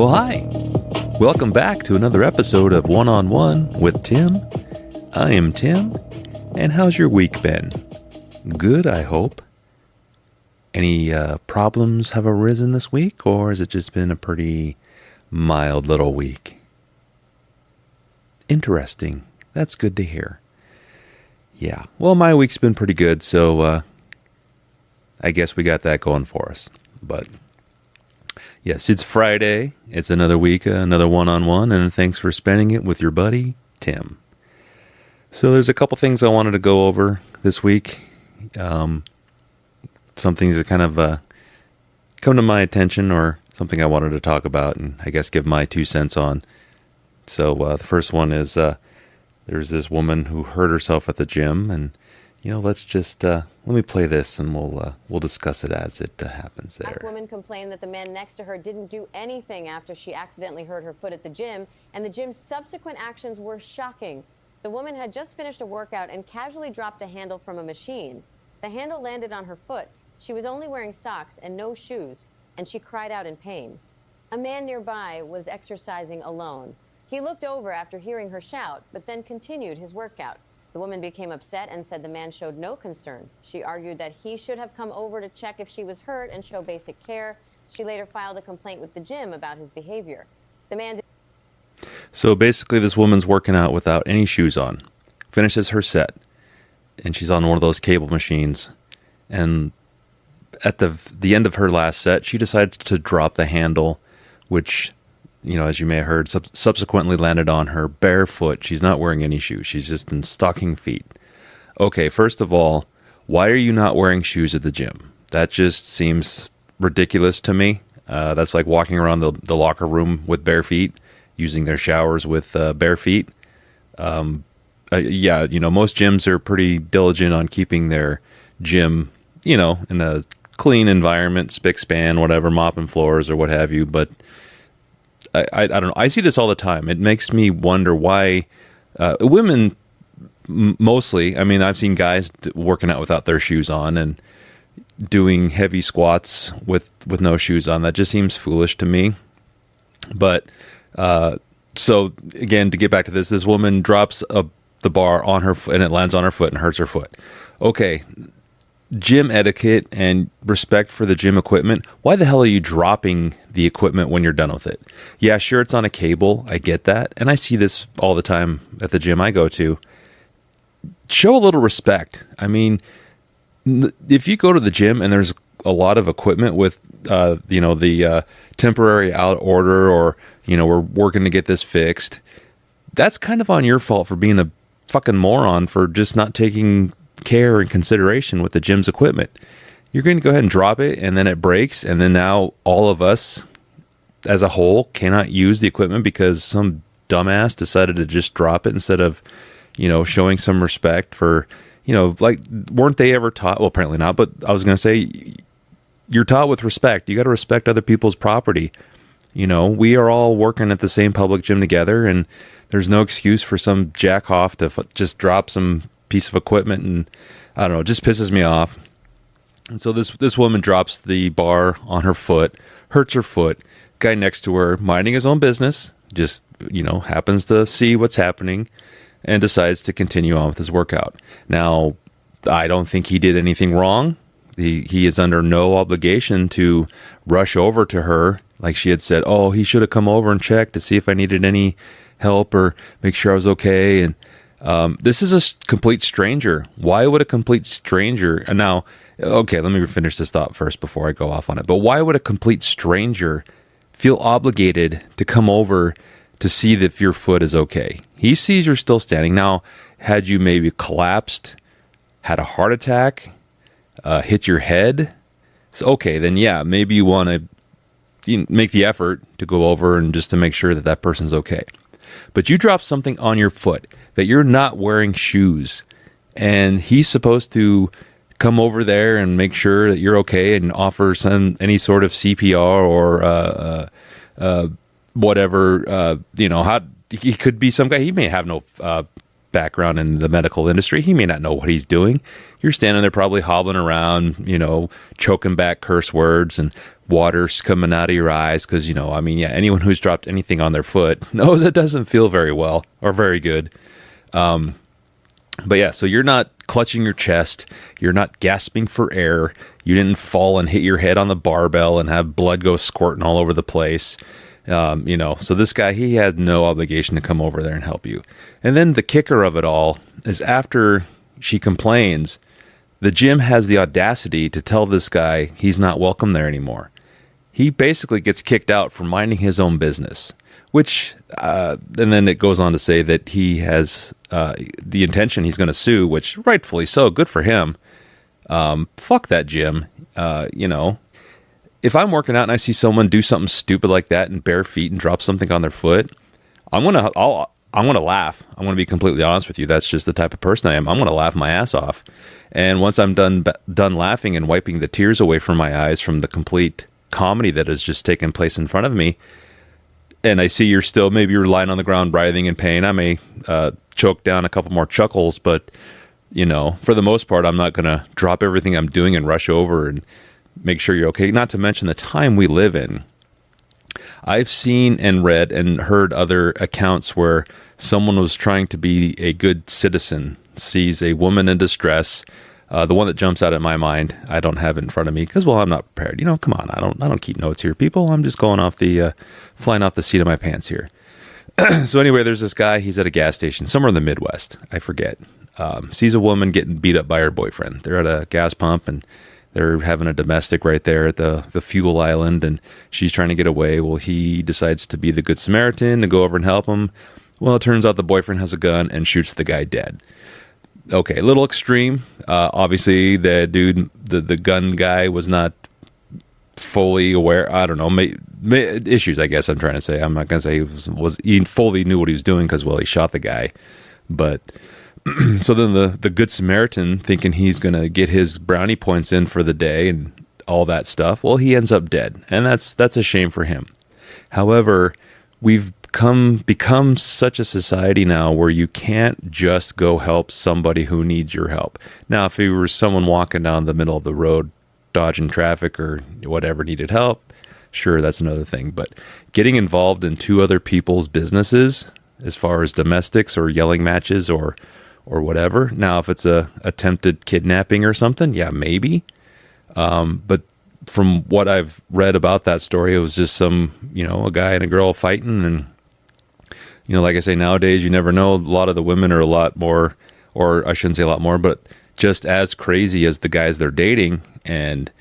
Well, hi. Welcome back to another episode of One on One with Tim. I am Tim, and how's your week been? Good, I hope. Any problems have arisen this week, or has it just been a pretty mild little week? Interesting. That's good to hear. Yeah, well, my week's been pretty good, so I guess we got that going for us. But yes, it's Friday. It's another week, another one-on-one, and thanks for spending it with your buddy, Tim. So there's a couple things I wanted to go over this week. Some things that kind of come to my attention, or something I wanted to talk about and I guess give my 2 cents on. So the first one is there's this woman who hurt herself at the gym, and let's just let me play this, and we'll discuss it as it happens there. Black woman complained that the man next to her didn't do anything after she accidentally hurt her foot at the gym, and the gym's subsequent actions were shocking. The woman had just finished a workout and casually dropped a handle from a machine. The handle landed on her foot. She was only wearing socks and no shoes, and she cried out in pain. A man nearby was exercising alone. He looked over after hearing her shout, but then continued his workout. The woman became upset and said the man showed no concern. She argued that he should have come over to check if she was hurt and show basic care. She later filed a complaint with the gym about his behavior. The man... So basically, this woman's working out without any shoes on, finishes her set, and she's on one of those cable machines. And at the end of her last set, she decides to drop the handle, which, as you may have heard, subsequently landed on her bare foot. She's not wearing any shoes. She's just in stocking feet. Okay, first of all, why are you not wearing shoes at the gym? That just seems ridiculous to me. That's like walking around the locker room with bare feet, using their showers with bare feet. Most gyms are pretty diligent on keeping their gym, in a clean environment, spick span, whatever, mopping floors or what have you. But I don't know. I see this all the time. It makes me wonder why women mostly. I mean, I've seen guys working out without their shoes on and doing heavy squats with no shoes on. That just seems foolish to me. But so again, to get back to this woman drops the bar on her foot and it lands on her foot and hurts her foot. Okay. Gym etiquette and respect for the gym equipment. Why the hell are you dropping the equipment when you're done with it? Yeah, sure, it's on a cable. I get that. And I see this all the time at the gym I go to. Show a little respect. I mean, if you go to the gym and there's a lot of equipment with, the temporary out order, or, we're working to get this fixed, that's kind of on your fault for being a fucking moron for just not taking care and consideration with the gym's equipment. You're going to go ahead and drop it, and then it breaks, and then now all of us as a whole cannot use the equipment because some dumbass decided to just drop it instead of, showing some respect for, weren't they ever taught? Well, apparently not, but I was going to say, you're taught with respect. You got to respect other people's property. We are all working at the same public gym together, and there's no excuse for some jackoff to just drop some piece of equipment, and I don't know, it just pisses me off. And so this woman drops the bar on her foot, hurts her foot. Guy next to her, minding his own business, just happens to see what's happening and decides to continue on with his workout. Now, I don't think he did anything wrong. He is under no obligation to rush over to her like she had said, oh, he should have come over and checked to see if I needed any help or make sure I was okay. And this is a complete stranger. Why would a complete stranger... And now, okay, let me finish this thought first before I go off on it. But why would a complete stranger feel obligated to come over to see if your foot is okay? He sees you're still standing. Now, had you maybe collapsed, had a heart attack, hit your head, so okay, then yeah, maybe you want to make the effort to go over and just to make sure that person's okay. But you drop something on your foot that you're not wearing shoes, and he's supposed to come over there and make sure that you're okay and offer any sort of CPR or whatever. He could be some guy. He may have no background in the medical industry. He may not know what he's doing. You're standing there probably hobbling around, choking back curse words. And water's coming out of your eyes because, anyone who's dropped anything on their foot knows it doesn't feel very well or very good. But yeah, so you're not clutching your chest. You're not gasping for air. You didn't fall and hit your head on the barbell and have blood go squirting all over the place. So this guy, he has no obligation to come over there and help you. And then the kicker of it all is after she complains, the gym has the audacity to tell this guy he's not welcome there anymore. He basically gets kicked out for minding his own business, which, and then it goes on to say that he has the intention he's going to sue, which rightfully so, good for him. Fuck that gym. If I'm working out and I see someone do something stupid like that in bare feet and drop something on their foot, I'm gonna laugh. I'm gonna be completely honest with you. That's just the type of person I am. I'm gonna laugh my ass off. And once I'm done laughing and wiping the tears away from my eyes from the complete comedy that has just taken place in front of me, and I see maybe you're lying on the ground writhing in pain, I may choke down a couple more chuckles, but for the most part, I'm not gonna drop everything I'm doing and rush over and make sure you're okay. Not to mention the time we live in. I've seen and read and heard other accounts where someone was trying to be a good citizen, sees a woman in distress. The one that jumps out in my mind, I don't have it in front of me because, I'm not prepared. Come on, I don't keep notes here, people. I'm just going off flying off the seat of my pants here. So anyway, there's this guy. He's at a gas station somewhere in the Midwest. I forget. Sees a woman getting beat up by her boyfriend. They're at a gas pump and they're having a domestic right there at the fuel island, and she's trying to get away. Well, he decides to be the good Samaritan to go over and help him. Well, it turns out the boyfriend has a gun and shoots the guy dead. Okay, a little extreme. Obviously, the dude, the gun guy, was not fully aware. I don't know, issues, I guess I'm trying to say. I'm not going to say he fully knew what he was doing because, he shot the guy. But so then the good Samaritan, thinking he's going to get his brownie points in for the day and all that stuff, well, he ends up dead. And that's a shame for him. However, we've become such a society now where you can't just go help somebody who needs your help. Now, if you were someone walking down the middle of the road, dodging traffic or whatever, needed help, sure, that's another thing. But getting involved in two other people's businesses, as far as domestics or yelling matches or whatever. Now, if it's a attempted kidnapping or something, yeah, maybe. But from what I've read about that story, it was just a guy and a girl fighting. And, like I say, nowadays, you never know. A lot of the women are a lot more, or I shouldn't say a lot more, but just as crazy as the guys they're dating. And,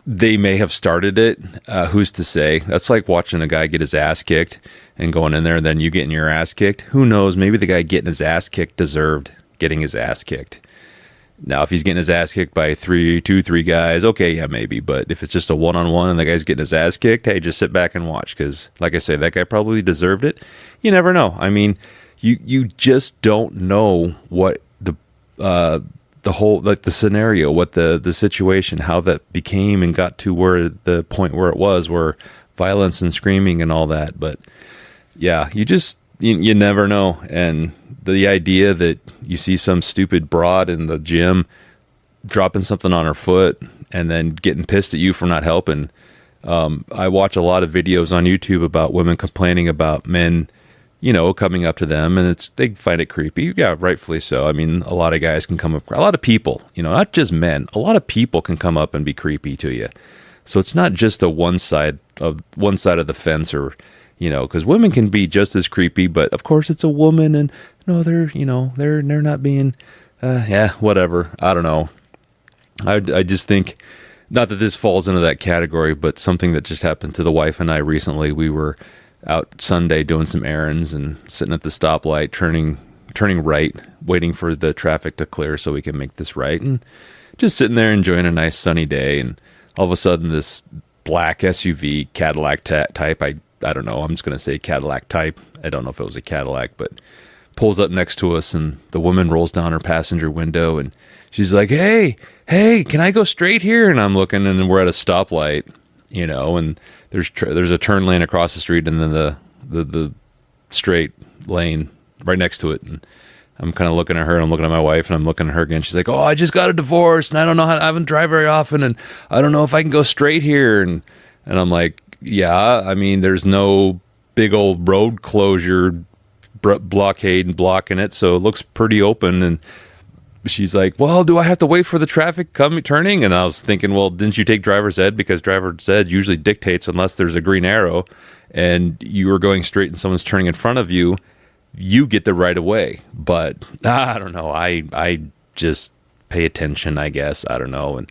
they may have started it. Who's to say? That's like watching a guy get his ass kicked and going in there and then you getting your ass kicked. Who knows? Maybe the guy getting his ass kicked deserved getting his ass kicked. Now, if he's getting his ass kicked by three guys, okay, yeah, maybe. But if it's just a one-on-one and the guy's getting his ass kicked, hey, just sit back and watch. Because, like I say, that guy probably deserved it. You never know. I mean, you just don't know what the whole, like the scenario, what the situation, how that became and got to where the point where it was, where violence and screaming and all that. But yeah, you never know. And the idea that you see some stupid broad in the gym dropping something on her foot and then getting pissed at you for not helping. I watch a lot of videos on YouTube about women complaining about men, coming up to them, and they find it creepy. Yeah, rightfully so. I mean, a lot of guys can come up, a lot of people, not just men, a lot of people can come up and be creepy to you. So it's not just one side of the fence, or, because women can be just as creepy, but of course it's a woman, and no, they're not being, whatever. I don't know. I just think, not that this falls into that category, but something that just happened to the wife and I recently. We were out Sunday doing some errands and sitting at the stoplight, turning right, waiting for the traffic to clear so we can make this right, and just sitting there enjoying a nice sunny day. And all of a sudden, this black SUV Cadillac type, I don't know, I'm just going to say Cadillac type. I don't know if it was a Cadillac, but pulls up next to us, and the woman rolls down her passenger window, and she's like, hey, can I go straight here? And I'm looking, and we're at a stoplight, and there's a turn lane across the street, and then the straight lane right next to it. And I'm kind of looking at her and I'm looking at my wife and I'm looking at her again. She's like, "Oh, I just got a divorce and I don't know I haven't drive very often and I don't know if I can go straight here." And I'm like, "Yeah, I mean, there's no big old road closure blockade and blocking it, so it looks pretty open." And she's like, "Well, do I have to wait for the traffic turning?" And I was thinking, well, didn't you take driver's ed? Because driver's ed usually dictates unless there's a green arrow and you are going straight and someone's turning in front of you, you get the right of way. But I don't know. I just pay attention, I guess. I don't know. And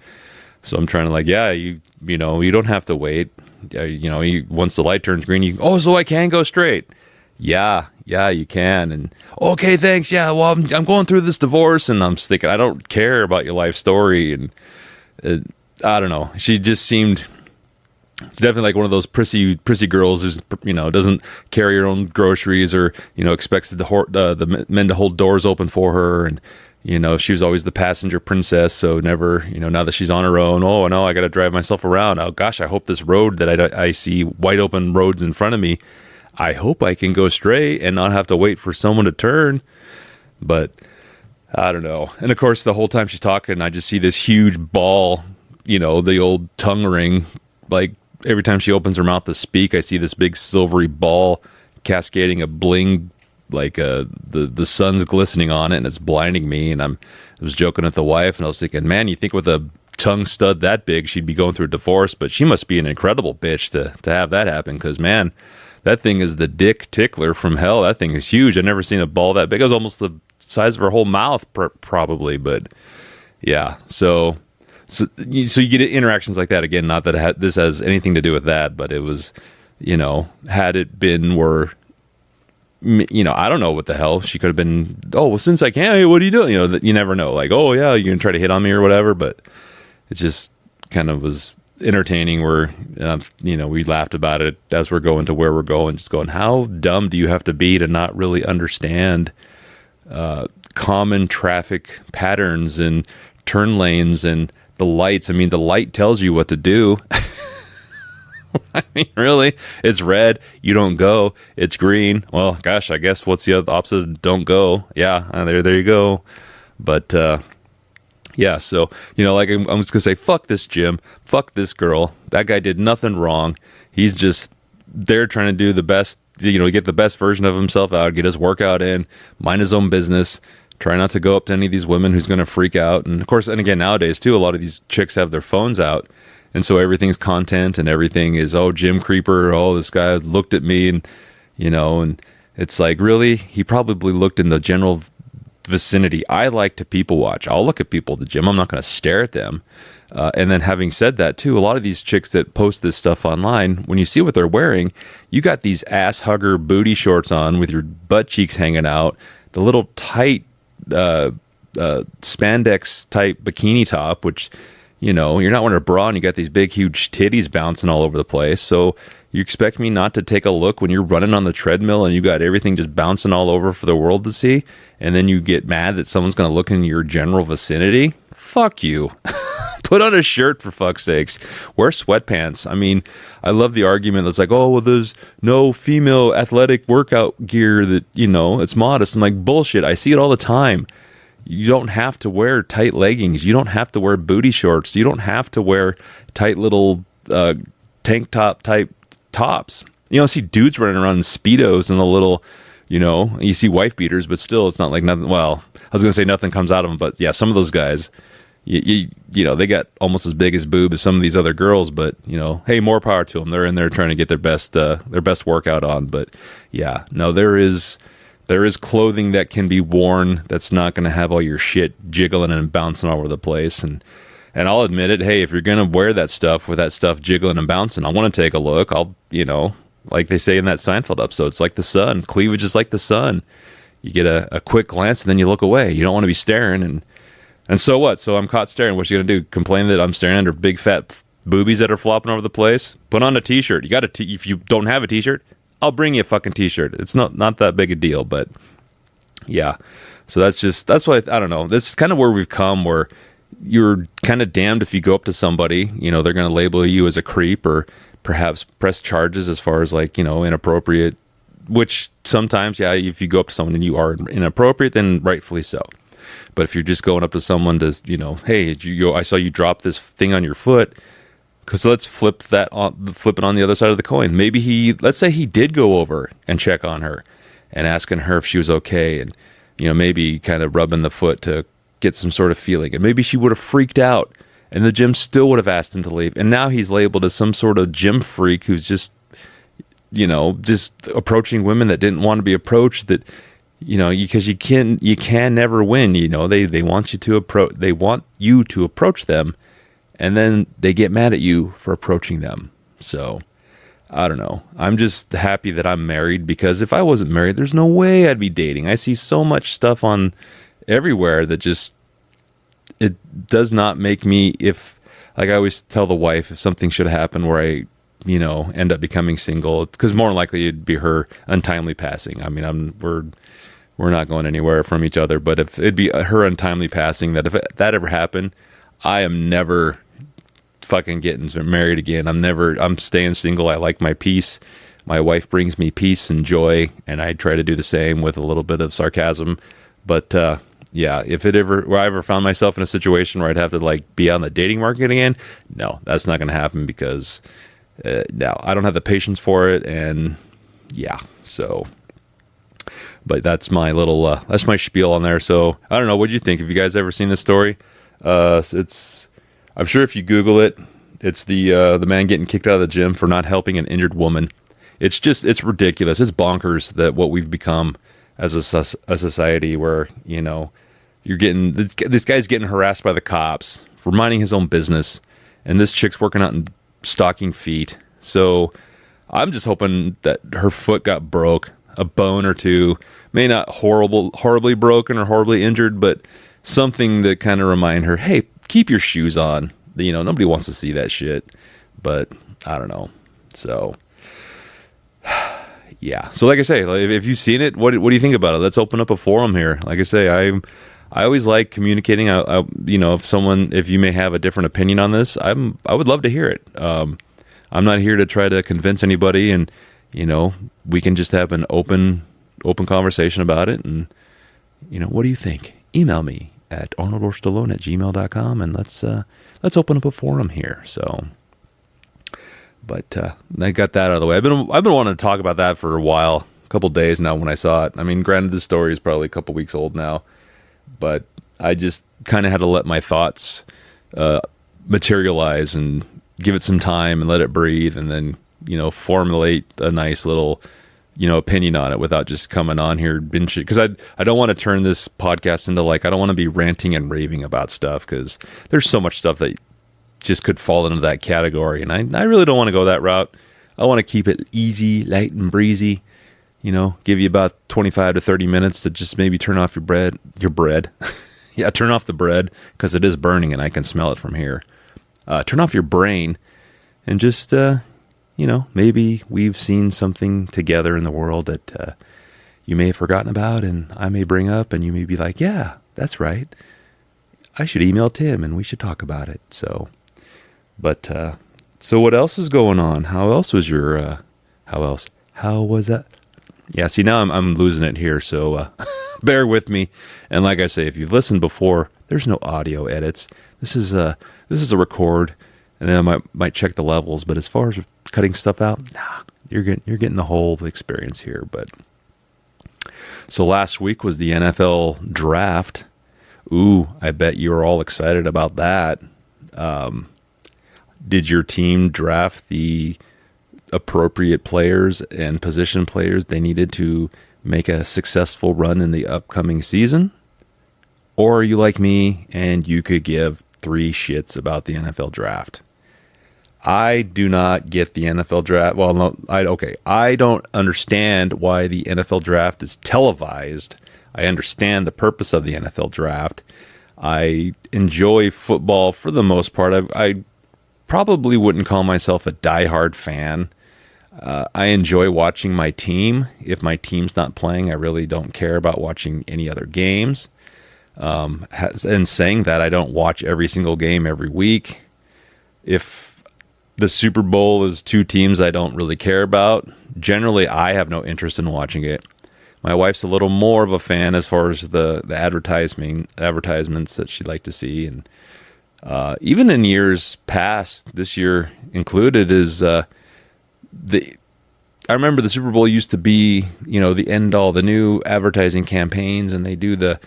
so I'm trying to like, yeah, you know, you don't have to wait. You know, once the light turns green, so I can go straight. Yeah, you can. And okay, thanks. Yeah, well, I'm going through this divorce, and I'm just thinking, I don't care about your life story. And I don't know. She just seemed definitely like one of those prissy girls who's, you know, doesn't carry her own groceries or, you know, expects the men to hold doors open for her. And, you know, she was always the passenger princess. So never, you know, now that she's on her own, oh no, I got to drive myself around. Oh gosh, I hope this road that I see wide open roads in front of me, I hope I can go straight and not have to wait for someone to turn. But I don't know. And of course, the whole time she's talking, I just see this huge ball, you know, the old tongue ring. Like every time she opens her mouth to speak, I see this big silvery ball cascading a bling, like the sun's glistening on it and it's blinding me. And I was joking with the wife and I was thinking, man, you think with a tongue stud that big, she'd be going through a divorce, but she must be an incredible bitch to have that happen. Because man, that thing is the dick tickler from hell. That thing is huge. I've never seen a ball that big. It was almost the size of her whole mouth, probably. But yeah, so you get interactions like that again. Not that this has anything to do with that, but it was, you know, had it been where, you know, I don't know what the hell she could have been. Oh, well, since I can, hey, what are you doing? You know, you never know. Like, oh yeah, you're gonna try to hit on me or whatever. But it just kind of was entertaining where, you know, we laughed about it as we're going to where we're going, just going, how dumb do you have to be to not really understand common traffic patterns and turn lanes and the lights? I mean, the light tells you what to do. I mean, really, it's red, you don't go. It's green, well, gosh, I guess what's the opposite of don't go? Yeah, there you go. But yeah, so, you know, like I'm just gonna say, fuck this Jim, fuck this girl. That guy did nothing wrong. He's just there trying to do the best, you know, get the best version of himself out, get his workout in, mind his own business, try not to go up to any of these women who's gonna freak out. And of course, and again, nowadays too, a lot of these chicks have their phones out, and so everything's content and everything is, oh, Jim Creeper, oh, this guy looked at me, and you know, and it's like, really, he probably looked in the general vicinity. I like to people watch. I'll look at people at the gym. I'm not going to stare at them. And then having said that too, a lot of these chicks that post this stuff online, when you see what they're wearing, you got these ass hugger booty shorts on with your butt cheeks hanging out, the little tight spandex type bikini top, which, you know, you're not wearing a bra and you got these big huge titties bouncing all over the place. So you expect me not to take a look when you're running on the treadmill and you got everything just bouncing all over for the world to see, and then you get mad that someone's going to look in your general vicinity? Fuck you. Put on a shirt, for fuck's sakes. Wear sweatpants. I mean, I love the argument that's like, oh, well, there's no female athletic workout gear that, you know, it's modest. I'm like, bullshit. I see it all the time. You don't have to wear tight leggings. You don't have to wear booty shorts. You don't have to wear tight little tank top type tops. You don't see dudes running around in Speedos and a little, you know, you see wife beaters, but still it's not like nothing. Well, I was going to say nothing comes out of them, but yeah, some of those guys, you know, they got almost as big as boob as some of these other girls, but you know, hey, more power to them. They're in there trying to get their best workout on. But yeah, no, there is clothing that can be worn that's not going to have all your shit jiggling and bouncing all over the place. And I'll admit it. Hey, if you're going to wear that stuff with that stuff jiggling and bouncing, I want to take a look. I'll, you know, like they say in that Seinfeld episode, it's like the sun. Cleavage is like the sun. You get a quick glance and then you look away. You don't want to be staring. And so what? So I'm caught staring. What's you going to do? Complain that I'm staring under big fat boobies that are flopping over the place? Put on a t-shirt. You got if you don't have a t-shirt, I'll bring you a fucking t-shirt. It's not that big a deal, but yeah. So that's why I don't know. This is kind of where we've come, where you're kind of damned if you go up to somebody, you know, they're going to label you as a creep or perhaps press charges as far as like, you know, inappropriate which sometimes, yeah, if you go up to someone and you are inappropriate, then rightfully so. But if you're just going up to someone to, hey, I saw you drop this thing on your foot, because let's flip it on the other side of the coin. Maybe let's say he did go over and check on her and asking her if she was okay, and maybe kind of rubbing the foot to get some sort of feeling, and maybe she would have freaked out, and the gym still would have asked him to leave, and now he's labeled as some sort of gym freak who's just approaching women that didn't want to be approached. That because you can never win. They want you to approach them, and then they get mad at you for approaching them. So I don't know. I'm just happy that I'm married, because if I wasn't married, there's no way I'd be dating. I see so much stuff on everywhere that just, it does not make me, like I always tell the wife, if something should happen where I, end up becoming single, because more than likely it'd be her untimely passing. I mean, we're not going anywhere from each other, but if it'd be her untimely passing, that if that ever happened, I am never fucking getting married again. I'm staying single. I like my peace. My wife brings me peace and joy, and I try to do the same with a little bit of sarcasm. But yeah, if I ever found myself in a situation where I'd have to be on the dating market again, no, that's not going to happen, because no, I don't have the patience for it. And yeah, so, but that's my little, that's my spiel on there. So I don't know. What'd you think? Have you guys ever seen this story? I'm sure if you Google it, it's the man getting kicked out of the gym for not helping an injured woman. It's ridiculous. It's bonkers that what we've become as a society, where, you're getting, this guy's getting harassed by the cops for minding his own business, and this chick's working out in stocking feet. So I'm just hoping that her foot got broke, a bone or two, may not horribly broken or horribly injured, but something that kind of remind her, hey, keep your shoes on. Nobody wants to see that shit, but I don't know. So yeah. So like I say, if you've seen it, what do you think about it? Let's open up a forum here. Like I say, I always like communicating. If you may have a different opinion on this, I would love to hear it. I'm not here to try to convince anybody, and we can just have an open conversation about it. And what do you think? Email me at arnoldorstallone@gmail.com, and let's open up a forum here. So, but I got that out of the way. I've been wanting to talk about that for a while, a couple days now. When I saw it, I mean, granted, this story is probably a couple weeks old now, but I just kind of had to let my thoughts materialize and give it some time and let it breathe, and then formulate a nice little opinion on it without just coming on here binge, because I don't want to turn this podcast into I don't want to be ranting and raving about stuff, because there's so much stuff that just could fall into that category, and I really don't want to go that route. I want to keep it easy, light and breezy, give you about 25 to 30 minutes to just maybe turn off your bread. Yeah, turn off the bread, because it is burning and I can smell it from here. Turn off your brain and just maybe we've seen something together in the world that you may have forgotten about, and I may bring up, and you may be like, yeah, that's right. I should email Tim and we should talk about it. So, but, so what else is going on? How else was how was that? Yeah, see, now I'm losing it here. So, bear with me. And like I say, if you've listened before, there's no audio edits. This is a record, and then I might check the levels, but as far as cutting stuff out, nah, you're getting the whole experience here. But so last week was the NFL draft. Ooh, I bet you were all excited about that. Did your team draft the appropriate players and position players they needed to make a successful run in the upcoming season? Or are you like me and you could give 3 shits about the NFL draft? I do not get the NFL draft. Well, no, I don't understand why the NFL draft is televised. I understand the purpose of the NFL draft. I enjoy football for the most part. I probably wouldn't call myself a diehard fan. I enjoy watching my team. If my team's not playing, I really don't care about watching any other games. And saying that, I don't watch every single game every week. If the Super Bowl is 2 teams I don't really care about, generally I have no interest in watching it. My wife's a little more of a fan as far as the advertisements that she'd like to see. And even in years past, this year included, is I remember the Super Bowl used to be, the end all, the new advertising campaigns, and they do the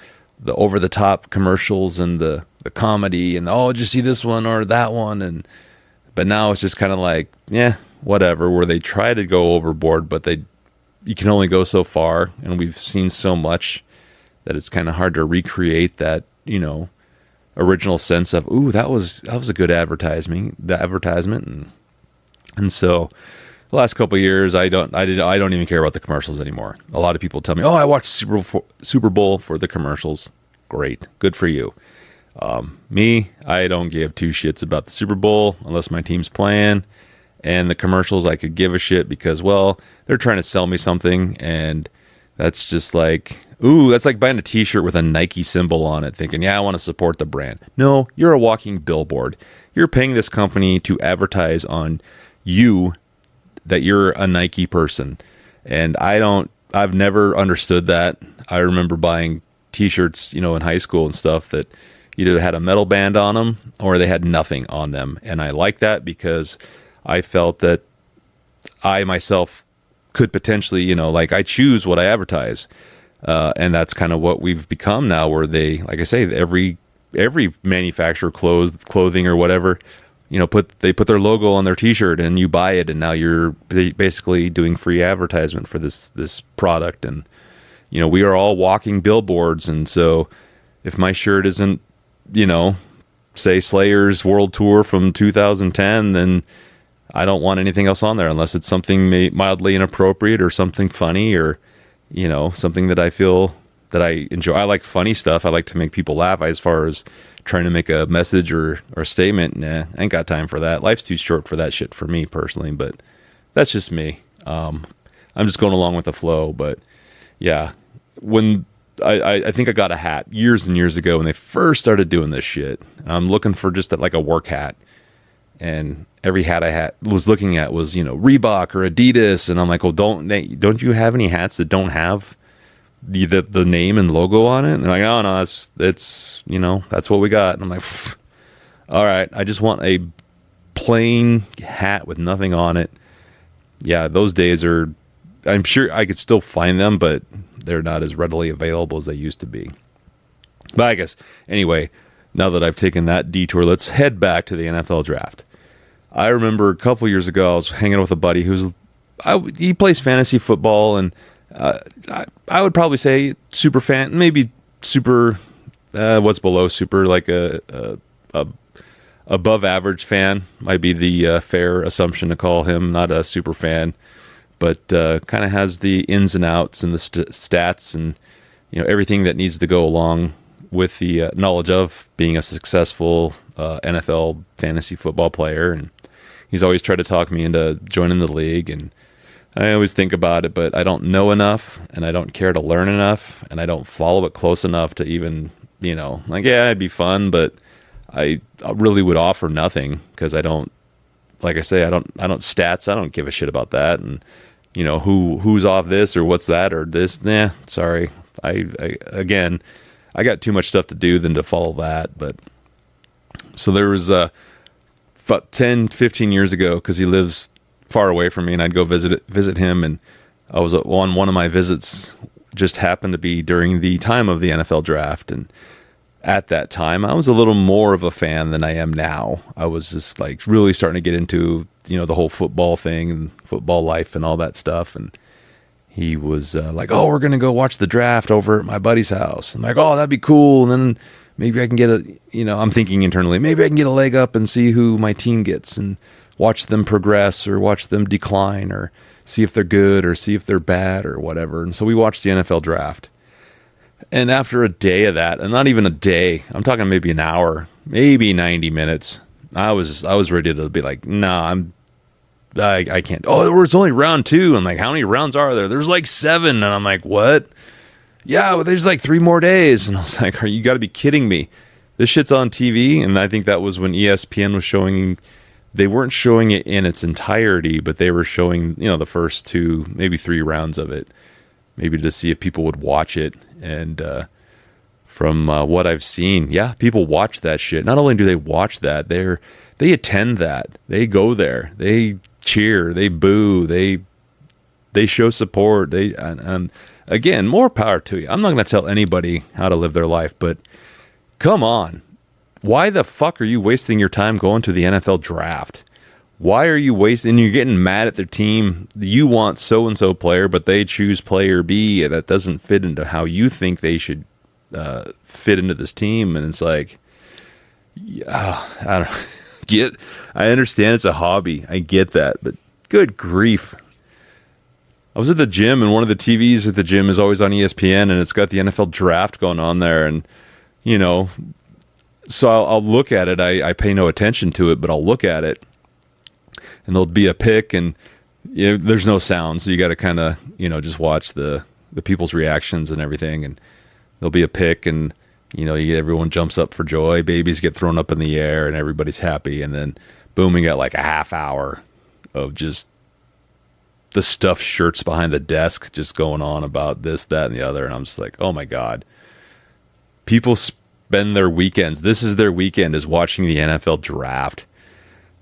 over the top commercials and the comedy and did you see this one or that one? But now it's just kind of like, yeah, whatever, where they try to go overboard, but you can only go so far, and we've seen so much that it's kind of hard to recreate that, original sense of, ooh, that was a good advertisement, and so the last couple of years, I don't even care about the commercials anymore. A lot of people tell me, "Oh, I watched Super Bowl for the commercials." Great, good for you. Me, I don't give two shits about the Super Bowl unless my team's playing, and the commercials I could give a shit because, well, they're trying to sell me something, and that's just like, ooh, that's like buying a T-shirt with a Nike symbol on it, thinking, yeah, I want to support the brand. No, you're a walking billboard. You're paying this company to advertise on you, that you're a Nike person. And I've never understood that. I remember buying T-shirts, in high school and stuff that either had a metal band on them or they had nothing on them. And I like that because I felt that I myself could potentially, I choose what I advertise. And that's kind of what we've become now, where they, like I say, every manufacturer, clothing or whatever, they put their logo on their T-shirt and you buy it, and now you're basically doing free advertisement for this product. And we are all walking billboards, and so if my shirt isn't, say Slayer's World Tour from 2010, then I don't want anything else on there unless it's something mildly inappropriate or something funny or something that I feel that I enjoy. I like funny stuff. I like to make people laugh. As far as trying to make a message or a statement, nah, I ain't got time for that. Life's too short for that shit for me personally, but that's just me. I'm just going along with the flow. But yeah, when I think I got a hat years and years ago when they first started doing this shit. I'm looking for just like a work hat, and every hat I was looking at was Reebok or Adidas, and I'm like, well, don't you have any hats that don't have the name and logo on it? And they're like, oh no, it's that's what we got. And I'm like, all right, I just want a plain hat with nothing on it. Yeah, those days are, I'm sure I could still find them, but they're not as readily available as they used to be. But I guess anyway, now that I've taken that detour, let's head back to the NFL draft. I remember a couple years ago I was hanging out with a buddy he plays fantasy football, and I would probably say super fan, maybe super, what's below super, like a above average fan might be the fair assumption to call him. Not a super fan, but kind of has the ins and outs and the stats and everything that needs to go along with the knowledge of being a successful NFL fantasy football player. And he's always tried to talk me into joining the league, and I always think about it, but I don't know enough, and I don't care to learn enough, and I don't follow it close enough to even, like, yeah, it'd be fun, but I really would offer nothing because I don't, like I say, I don't stats. I don't give a shit about that. And, who's off this or what's that or this. Nah, sorry. I got too much stuff to do than to follow that. But so there was 10, 15 years ago, because he lives far away from me, and I'd go visit him, and I was on one of my visits just happened to be during the time of the NFL draft. And at that time, I was a little more of a fan than I am now. I was just like really starting to get into, the whole football thing and football life and all that stuff. And he was like, oh, we're going to go watch the draft over at my buddy's house. I'm like, oh, that'd be cool. And then maybe I can get I'm thinking internally, maybe I can get a leg up and see who my team gets and watch them progress or watch them decline or see if they're good or see if they're bad or whatever. And so we watched the NFL draft. And after a day of that, and not even a day, I'm talking maybe an hour, maybe 90 minutes, I was ready to be like, nah, I can't. Oh, it's only round 2. I'm like, how many rounds are there? There's like 7. And I'm like, what? Yeah, well, there's like 3 more days. And I was like, you got to be kidding me. This shit's on TV. And I think that was when ESPN was showing they weren't showing it in its entirety, but they were showing, the first 2, maybe 3 rounds of it, maybe to see if people would watch it. And from what I've seen, yeah, people watch that shit. Not only do they watch that, they attend that. They go there. They cheer. They boo. They show support. And again, more power to you. I'm not going to tell anybody how to live their life, but come on. Why the fuck are you wasting your time going to the NFL draft? Why are you wasting? You're getting mad at their team. You want so-and-so player, but they choose player B that doesn't fit into how you think they should fit into this team. And it's like, yeah, I don't I understand it's a hobby. I get that, but good grief. I was at the gym, and one of the TVs at the gym is always on ESPN, and it's got the NFL draft going on there. And, so I'll look at it. I pay no attention to it, but I'll look at it, and there'll be a pick, and there's no sound, so you got to kind of just watch the people's reactions and everything. And there'll be a pick, and everyone jumps up for joy. Babies get thrown up in the air, and everybody's happy. And then boom, we got like a half hour of just the stuffed shirts behind the desk just going on about this, that, and the other. And I'm just like, oh my God. People spend their weekends. This is their weekend, is watching the NFL draft.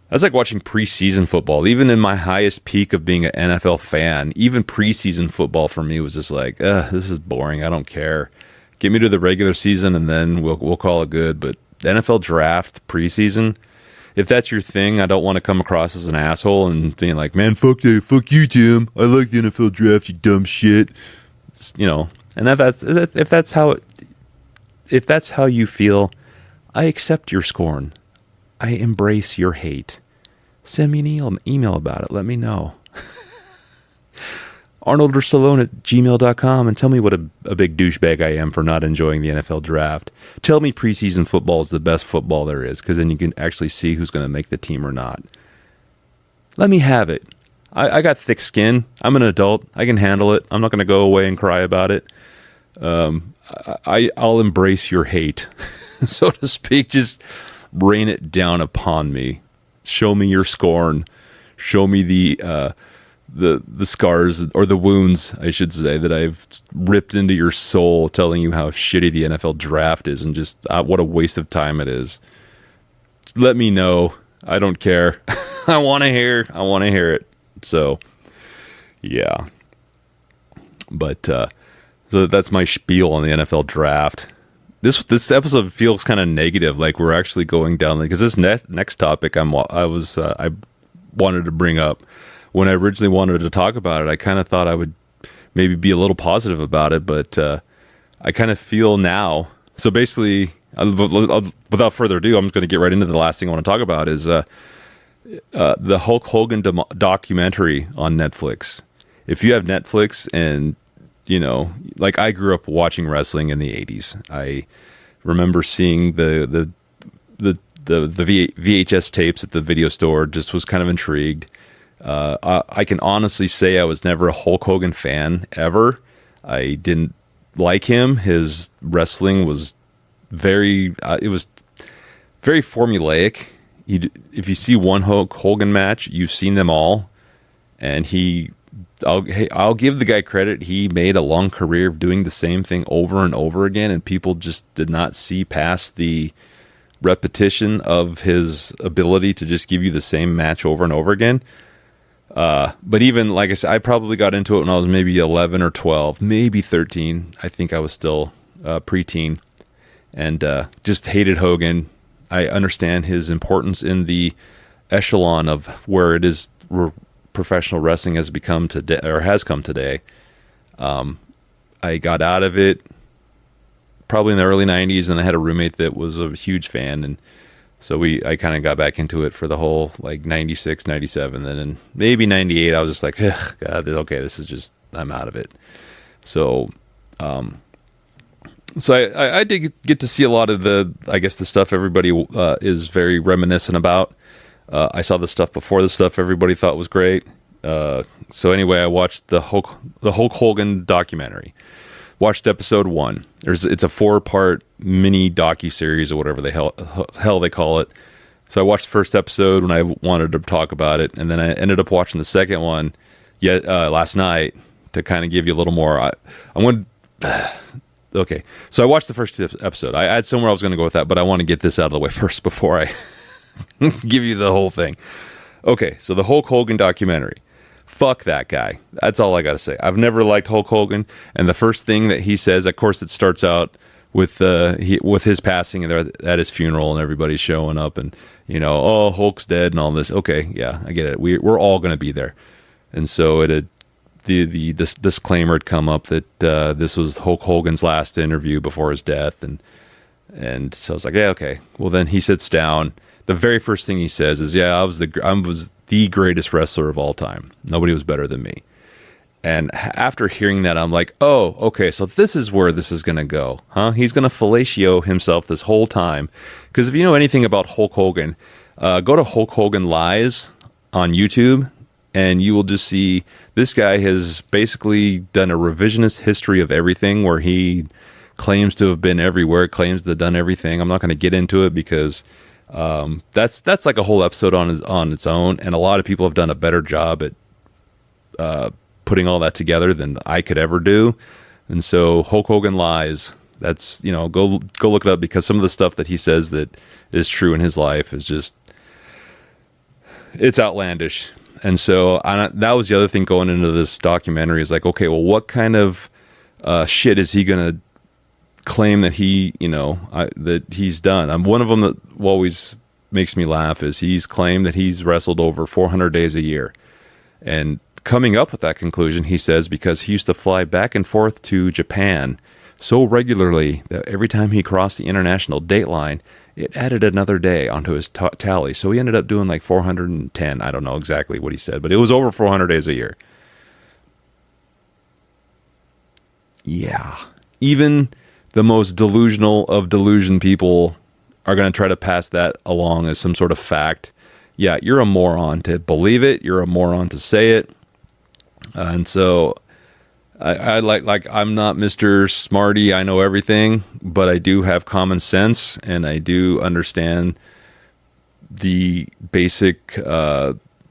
That's like watching preseason football. Even in my highest peak of being an NFL fan, even preseason football for me was just like, this is boring. I don't care. Get me to the regular season, and then we'll call it good. But the NFL draft preseason, if that's your thing, I don't want to come across as an asshole and being like, man, fuck you, Tim. I like the NFL draft, you dumb shit. And if that's how you feel, I accept your scorn. I embrace your hate. Send me an email about it. Let me know. Arnold or Stallone at gmail.com, and tell me what a big douchebag I am for not enjoying the NFL draft. Tell me preseason football is the best football there is, because then you can actually see who's going to make the team or not. Let me have it. I got thick skin. I'm an adult. I can handle it. I'm not going to go away and cry about it. I'll embrace your hate, so to speak. Just rain it down upon me. Show me your scorn. Show me the scars, or the wounds, I should say, that I've ripped into your soul, telling you how shitty the NFL draft is and just what a waste of time it is. Let me know. I don't care. I want to hear it. So, yeah. But so that's my spiel on the NFL draft. This episode feels kind of negative, like we're actually going down, because this next topic I wanted to bring up. When I originally wanted to talk about it, I kind of thought I would maybe be a little positive about it, but I kind of feel now. So basically, without further ado, I'm just going to get right into the last thing I want to talk about is the Hulk Hogan documentary on Netflix. If you have Netflix, and like I grew up watching wrestling in the 80s. I remember seeing the VHS tapes at the video store. Just was kind of intrigued. I can honestly say I was never a Hulk Hogan fan ever. I didn't like him. His wrestling was very formulaic. If you see one Hulk Hogan match, you've seen them all. And I'll give the guy credit. He made a long career of doing the same thing over and over again, and people just did not see past the repetition of his ability to just give you the same match over and over again. But even, like I said, I probably got into it when I was maybe 11 or 12, maybe 13. I think I was still preteen, and just hated Hogan. I understand his importance in the echelon of where it is, where professional wrestling has become today, or has come today. I got out of it probably in the early 90s, and I had a roommate that was a huge fan, and so I kind of got back into it for the whole, like, 96, 97. Then in maybe 98, I was just like, ugh, God, okay, this is just, I'm out of it. So, I did get to see a lot of the stuff everybody is very reminiscent about. I saw the stuff before the stuff everybody thought was great. So anyway, I watched the Hulk Hogan documentary. Watched episode 1. It's a 4-part mini docuseries or whatever the hell they call it. So I watched the first episode when I wanted to talk about it, and then I ended up watching the second one last night to kind of give you a little more. I want. Okay, so I watched the first episode. I had somewhere I was going to go with that, but I want to get this out of the way first before I give you the whole thing. Okay, so the Hulk Hogan documentary. Fuck that guy. That's all I got to say. I've never liked Hulk Hogan, and the first thing that he says, of course, it starts out with his passing and they're at his funeral and everybody's showing up and oh, Hulk's dead and all this. Okay, yeah, I get it. We're all going to be there, and so this disclaimer had come up that this was Hulk Hogan's last interview before his death, and so I was like, yeah, okay. Well, then he sits down. The very first thing he says is, "Yeah, I was the greatest wrestler of all time. Nobody was better than me." And after hearing that, I'm like, oh, okay, so this is where this is going to go, huh? He's going to fellatio himself this whole time. Because if you know anything about Hulk Hogan, go to Hulk Hogan Lies on YouTube, and you will just see this guy has basically done a revisionist history of everything where he claims to have been everywhere, claims to have done everything. I'm not going to get into it because that's like a whole episode on its own, and a lot of people have done a better job at putting all that together than I could ever do. And so Hulk Hogan Lies, that's, go look it up, because some of the stuff that he says that is true in his life is just, it's outlandish. And so that was the other thing going into this documentary is like, okay, well, what kind of shit is he going to claim that that he's done? One of them that always makes me laugh is he's claimed that he's wrestled over 400 days a year. And coming up with that conclusion, he says, because he used to fly back and forth to Japan so regularly that every time he crossed the international date line, it added another day onto his tally. So he ended up doing like 410. I don't know exactly what he said, but it was over 400 days a year. Yeah. Even the most delusional of delusion people are going to try to pass that along as some sort of fact. Yeah, you're a moron to believe it. You're a moron to say it. And so I like I'm not Mr. Smarty, I know everything, but I do have common sense, and I do understand the basic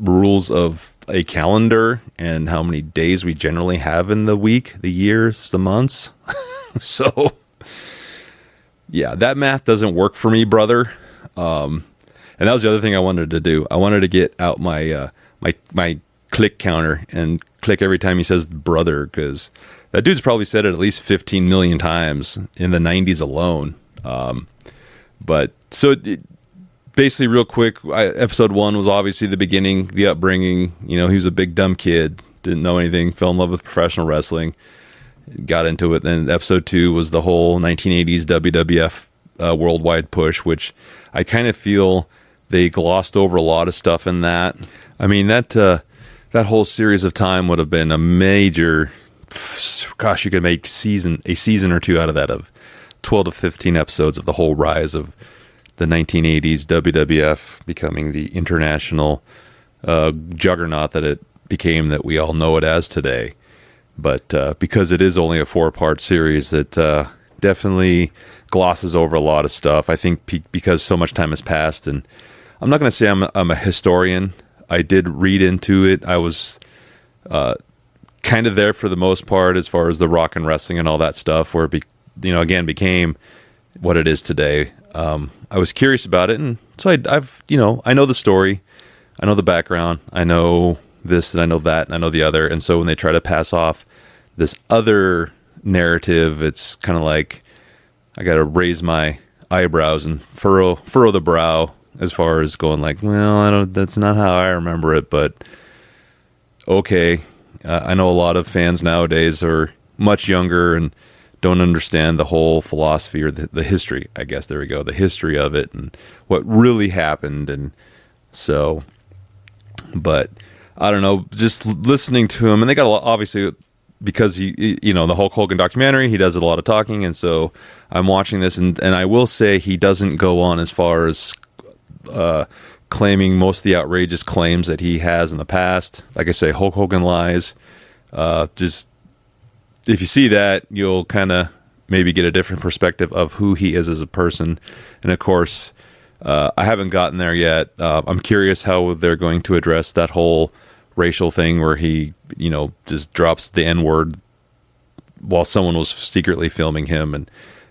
rules of a calendar and how many days we generally have in the week, the years, the months. So yeah, that math doesn't work for me, brother. And that was the other thing I wanted to do. I wanted to get out my my click counter and click every time he says brother, because that dude's probably said it at least 15 million times in the 90s alone. But so basically, real quick, episode 1 was obviously the beginning, the upbringing. He was a big dumb kid, didn't know anything, fell in love with professional wrestling, got into it. Then episode 2 was the whole 1980s WWF worldwide push, which I kind of feel they glossed over a lot of stuff in that. I mean, that whole series of time would have been a major, gosh, you could make a season or two out of that, of 12 to 15 episodes of the whole rise of the 1980s WWF becoming the international juggernaut that it became, that we all know it as today. But because it is only a 4-part series, it definitely glosses over a lot of stuff. I think because so much time has passed, and I'm not going to say I'm a historian. I did read into it. I was kind of there for the most part as far as the rock and wrestling and all that stuff, where it again became what it is today. I was curious about it, and so I know the story, I know the background, I know this and I know that and I know the other, and so when they try to pass off this other narrative, it's kind of like I got to raise my eyebrows and furrow the brow, as far as going like, well, that's not how I remember it, but okay. I know a lot of fans nowadays are much younger and don't understand the whole philosophy or the history, I guess. There we go. The history of it and what really happened. And so, but I don't know, just listening to him, and they got a lot, obviously, because he, the Hulk Hogan documentary, he does a lot of talking. And so I'm watching this, and I will say he doesn't go on as far as claiming most of the outrageous claims that he has in the past. Like I say, Hulk Hogan Lies. Just if you see that, you'll kind of maybe get a different perspective of who he is as a person. And of course, I haven't gotten there yet. I'm curious how they're going to address that whole racial thing where he, just drops the N-word while someone was secretly filming him. And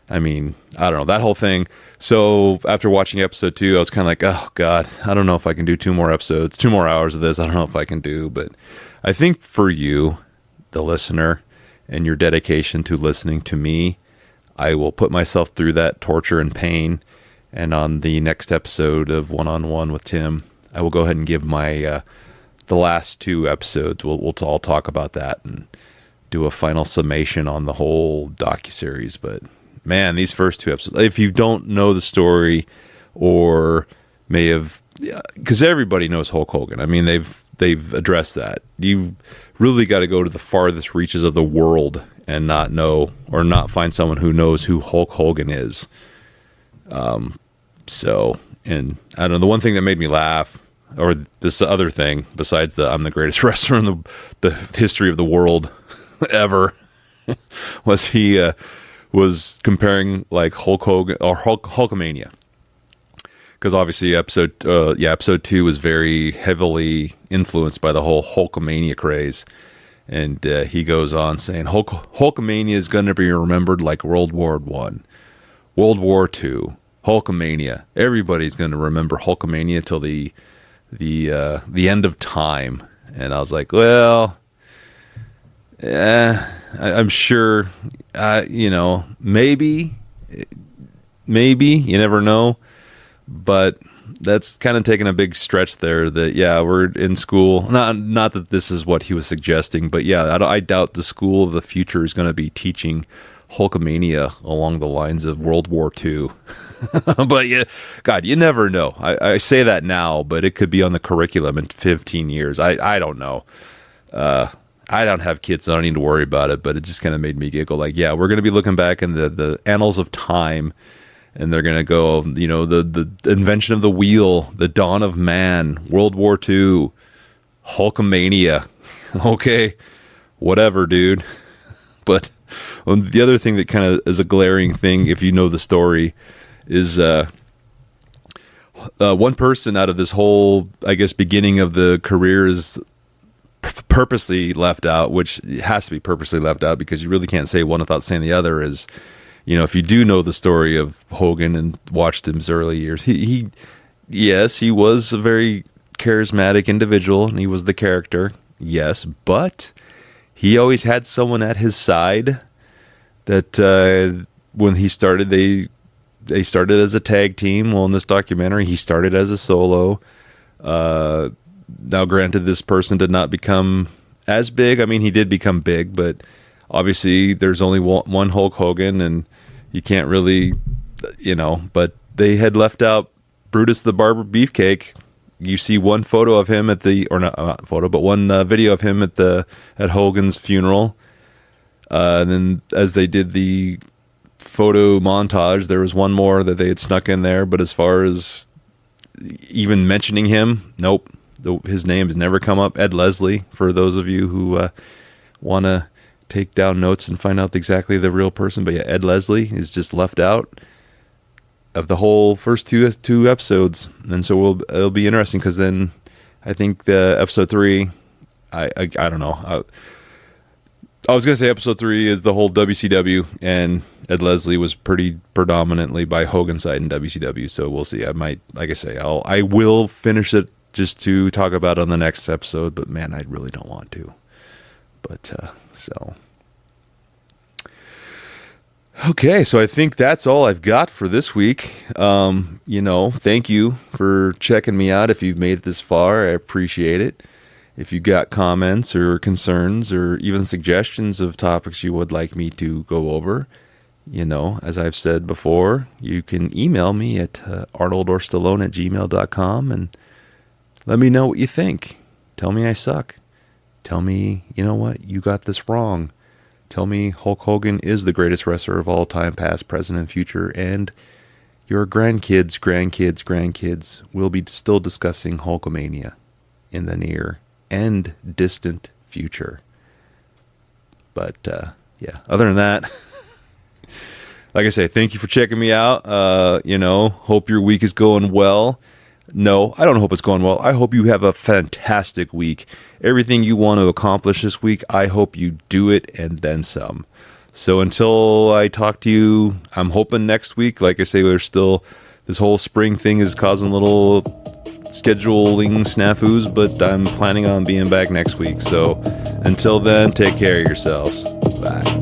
I mean, I don't know, that whole thing. So after watching episode 2, I was kind of like, oh God, I don't know if I can do 2 more episodes, 2 more hours of this. I don't know if I can do, but I think for you, the listener, and your dedication to listening to me, I will put myself through that torture and pain. And on the next episode of One-on-One with Tim, I will go ahead and give my the last 2 episodes. We'll all talk about that and do a final summation on the whole docuseries. But man, these first 2 episodes, if you don't know the story or may have, because everybody knows Hulk Hogan. I mean, they've addressed that. You really got to go to the farthest reaches of the world and not know or not find someone who knows who Hulk Hogan is. So, and I don't know, the one thing that made me laugh, or this other thing, besides I'm the greatest wrestler in the history of the world ever, was he was comparing like Hulk Hogan or Hulkamania. Because obviously episode 2 was very heavily influenced by the whole Hulkamania craze. And he goes on saying, Hulkamania is going to be remembered like World War I, World War II, Hulkamania. Everybody's going to remember Hulkamania till the end of time. And I was like, well, I'm sure, maybe, you never know. But that's kind of taking a big stretch there. That we're in school. Not that this is what he was suggesting, but I doubt the school of the future is going to be teaching Hulkamania along the lines of World War II. But God, you never know. I say that now, but it could be on the curriculum in 15 years. I don't know. I don't have kids, so I don't need to worry about it. But it just kind of made me giggle. Like, we're going to be looking back in the annals of time. And they're going to go, the invention of the wheel, the dawn of man, World War II, Hulkamania. Okay, whatever, dude. But the other thing that kind of is a glaring thing, if you know the story, is one person out of this whole, I guess, beginning of the career is purposely left out, which has to be purposely left out because you really can't say one without saying the other, is... if you do know the story of Hogan and watched his early years, he was a very charismatic individual and he was the character, yes, but he always had someone at his side that when he started, they started as a tag team. Well, in this documentary, he started as a solo. Now, granted, this person did not become as big. I mean, he did become big, but obviously there's only one Hulk Hogan and you can't really, but they had left out Brutus the Barber Beefcake. You see one photo of him one video of him at Hogan's funeral. And then as they did the photo montage, there was one more that they had snuck in there. But as far as even mentioning him, nope. His name has never come up. Ed Leslie, for those of you who want to take down notes and find out exactly the real person. But Ed Leslie is just left out of the whole first two episodes. And so it'll be interesting because then I think the episode 3, I don't know. I was going to say episode 3 is the whole WCW, and Ed Leslie was pretty predominantly by Hogan's side in WCW. So we'll see. I might, like I say, I will finish it just to talk about it on the next episode, but man, I really don't want to. But, okay, so I think that's all I've got for this week. Thank you for checking me out. If you've made it this far, I appreciate it. If you got comments or concerns or even suggestions of topics you would like me to go over, as I've said before, you can email me at arnoldorstallone@gmail.com and let me know what you think. Tell me I suck. Tell me, you know what, you got this wrong. Tell me Hulk Hogan is the greatest wrestler of all time, past, present, and future, and your grandkids will be still discussing Hulkamania in the near and distant future. But, other than that, like I say, thank you for checking me out. Hope your week is going well. No, I don't hope it's going well. I hope you have a fantastic week. Everything you want to accomplish this week, I hope you do it and then some. So until I talk to you, I'm hoping next week, like I say, there's still this whole spring thing is causing little scheduling snafus, but I'm planning on being back next week. So until then, take care of yourselves. Bye.